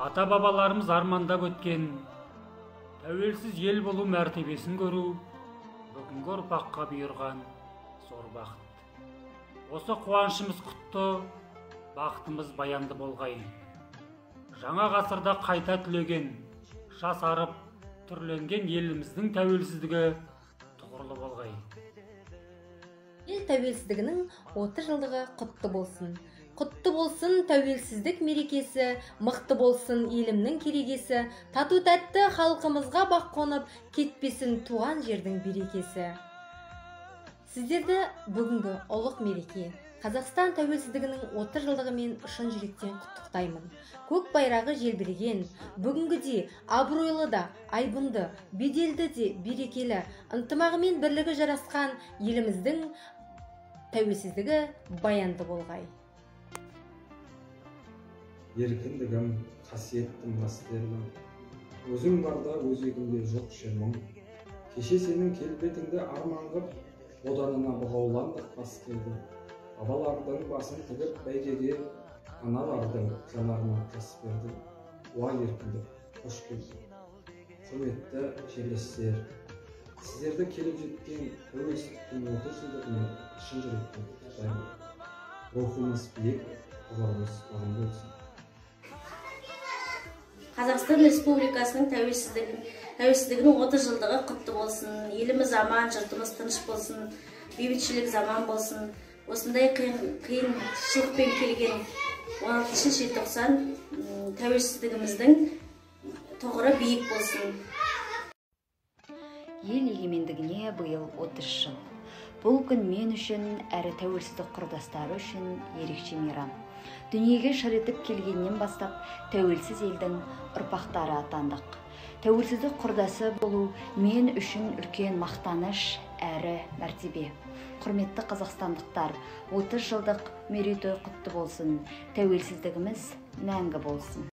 Ата-бабаларымыз армандап өткен тәуелсіз ел болу мәртебесін көру бүгінгі ұрпаққа бұйырған зор бақыт. Осы қуанышымыз құтты, бақытымыз баянды болғай. Жаңа ғасырда қайта түлеген, жасарып, түрленген еліміздің тәуелсіздігі тұғырлы болғай. Ел тәуелсіздігінің 30 жылдығы құтты болсын. Құтты болсын тәуелсіздік мерекесі, мықты болсын елімнің керегесі, тату тәтті халқымызға бақ қонып, кетпесін туған жердің берекесі. Сіздерді бүгінгі ұлық мереке, Қазақстан тәуелсіздігінің 30 жылдығымен шын жүректен құттықтаймын. Көк байрағы желбіреген, бүгінгіде абыройлы да, айбынды, беделді де, берекелі, ынтымағы мен бірлігі жарасқан еліміздің тәуелсіздігі баянды болғай. Еркіндігім, қасиеттім бастермін, өзің барда өзегімде жоқ шермің. Кеше сенің келбетіңді арман қып, оданына бұғауландық бас келді. Бабалардың басын тігіп бәйгеге, аналардың жанарына тас берді. Уа еркіндік, қош келді. Құрметті жерлестер, сіздерді келіп жеткен тәуелсіздіктің 30 жылдығымен шын жүректен құттықтаймын. Рухымыз биік, ғұмырымыз ұзын болсын. Қазақстан Республикасының тәуелсіздігінің 30 жылдығы құтты болсын. Еліміз аман, жұртымыз тыныш болсын, бейбітшілік заман болсын. Осындай қиыншылықпен келген 16 желтоқсан тәуелсіздігіміздің тұғыры биік болсын. Ел егемендігіне биыл 30 жыл. Бұл күн мен үшін әрі тәуелсіздік құрдастары үшін ерекше мейрам. Дүниеге шыр етіп келгеннен бастап тәуелсіз елдің ұрпақтары атандық. Тәуелсіздік құрдасы болу мен үшін үлкен мақтаныш әрі мәртебе. Құрметті қазақстандықтар, 30 жылдық мерейтой құтты болсын. Тәуелсіздігіміз мәңгі болсын.